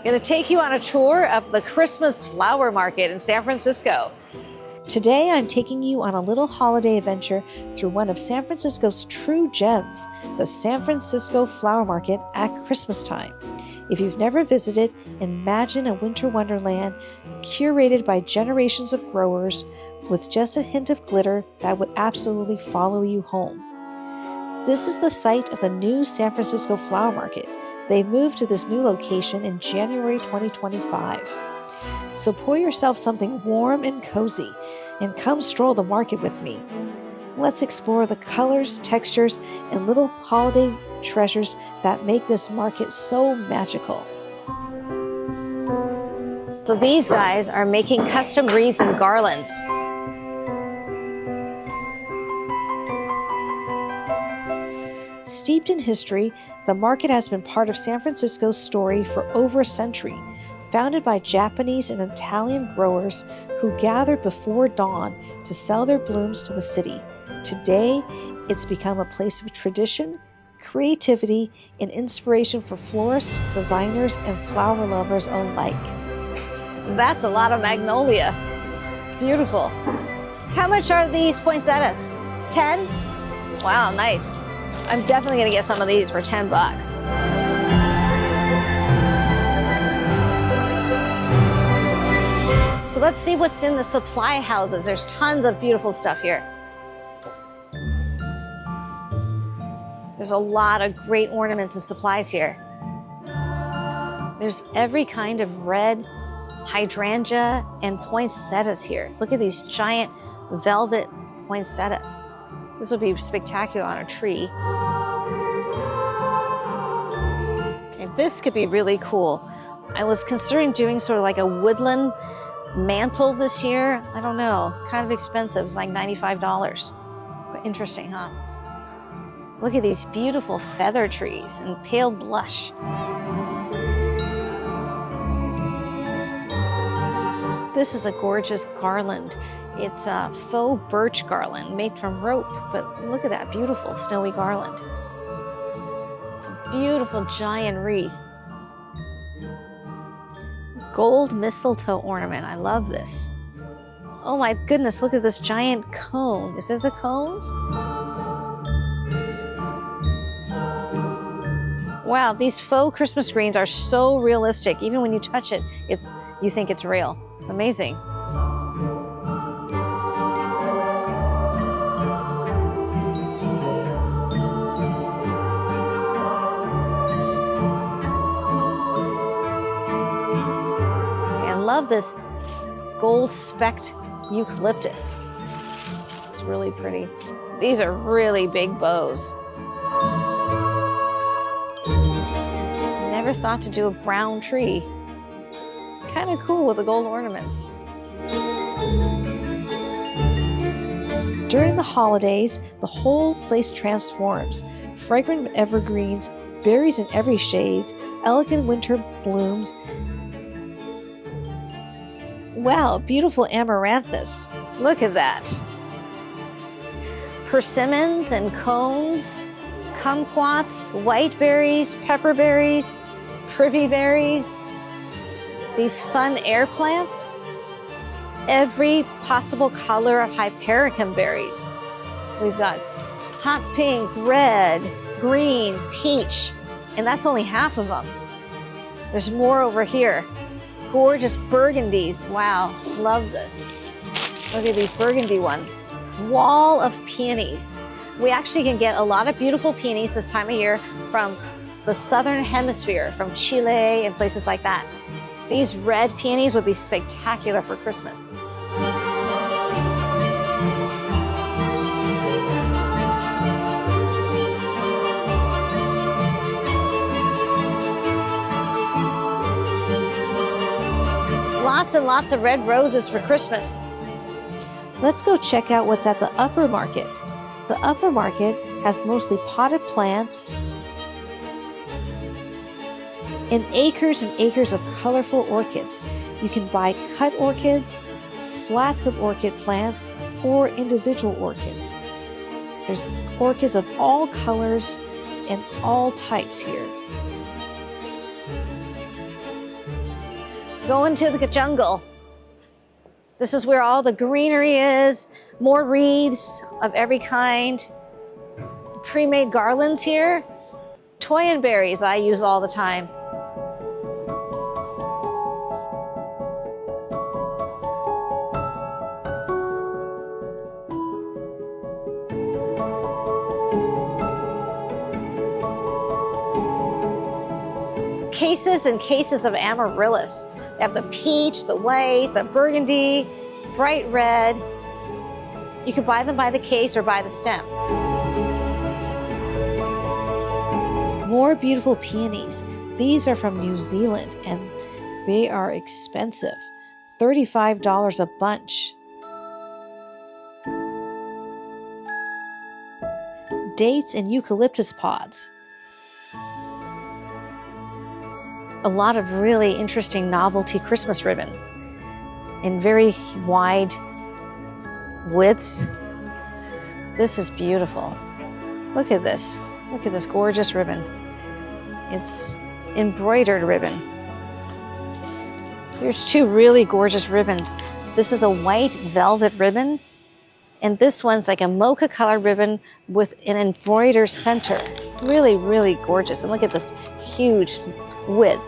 I'm going to take you on a tour of the Christmas Flower Market in San Francisco. Today, I'm taking you on a little holiday adventure through one of San Francisco's true gems, the San Francisco Flower Market at Christmas time. If you've never visited, imagine a winter wonderland curated by generations of growers with just a hint of glitter that would absolutely follow you home. This is the site of the new San Francisco Flower Market. They moved to this new location in January 2025. So pour yourself something warm and cozy and come stroll the market with me. Let's explore the colors, textures, and little holiday treasures that make this market so magical. So these guys are making custom wreaths and garlands. Steeped in history, the market has been part of San Francisco's story for over a century. Founded by Japanese and Italian growers who gathered before dawn to sell their blooms to the city. Today, it's become a place of tradition, creativity, and inspiration for florists, designers, and flower lovers alike. That's a lot of magnolia. Beautiful. How much are these poinsettias? 10? Wow, nice. I'm definitely gonna get some of these for 10 bucks. So let's see what's in the supply houses. There's tons of beautiful stuff here. There's a lot of great ornaments and supplies here. There's every kind of red hydrangea and poinsettias here. Look at these giant velvet poinsettias. This would be spectacular on a tree. Okay, this could be really cool. I was considering doing sort of like a woodland mantle this year. I don't know, kind of expensive. It's like $95. But interesting, huh? Look at these beautiful feather trees and pale blush. This is a gorgeous garland. It's a faux birch garland made from rope, but look at that beautiful snowy garland. It's a beautiful giant wreath. Gold mistletoe ornament. I love this. Oh my goodness, look at this giant cone. Is this a cone? Wow, these faux Christmas greens are so realistic. Even when you touch it, you think it's real. It's amazing. I love this gold specked eucalyptus. It's really pretty. These are really big bows. Never thought to do a brown tree. Kind of cool with the gold ornaments. During the holidays, the whole place transforms. Fragrant evergreens, berries in every shades, elegant winter blooms. Wow, beautiful amaranthus. Look at that. Persimmons and cones, kumquats, white berries, pepper berries, privy berries, these fun air plants, every possible color of hypericum berries. We've got hot pink, red, green, peach, and that's only half of them. There's more over here. Gorgeous burgundies. Wow, love this. Look at these burgundy ones. Wall of peonies. We actually can get a lot of beautiful peonies this time of year from the southern hemisphere, from Chile and places like that. These red peonies would be spectacular for Christmas. Lots and lots of red roses for Christmas. Let's go check out what's at the upper market. The upper market has mostly potted plants and acres of colorful orchids. You can buy cut orchids, flats of orchid plants, or individual orchids. There's orchids of all colors and all types here. Go into the jungle. This is where all the greenery is, more wreaths of every kind. Pre-made garlands here. Toyenberries I use all the time. Cases and cases of amaryllis. They have the peach, the white, the burgundy, bright red. You can buy them by the case or by the stem. More beautiful peonies. These are from New Zealand and they are expensive. $35 a bunch. Dates and eucalyptus pods. A lot of really interesting novelty Christmas ribbon in very wide widths. This is beautiful. Look at this. Look at this gorgeous ribbon. It's embroidered ribbon. Here's two really gorgeous ribbons. This is a white velvet ribbon, and this one's like a mocha color ribbon with an embroidered center. Really, really gorgeous. And look at this huge width.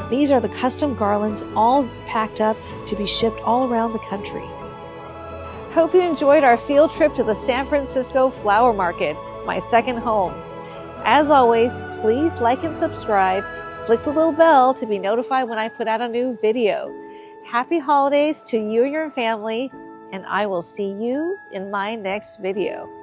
These are the custom garlands, all packed up to be shipped all around the country. Hope you enjoyed our field trip to the San Francisco Flower Market, my second home. As always, please like and subscribe. Click the little bell to be notified when I put out a new video. Happy holidays to you and your family, and I will see you in my next video.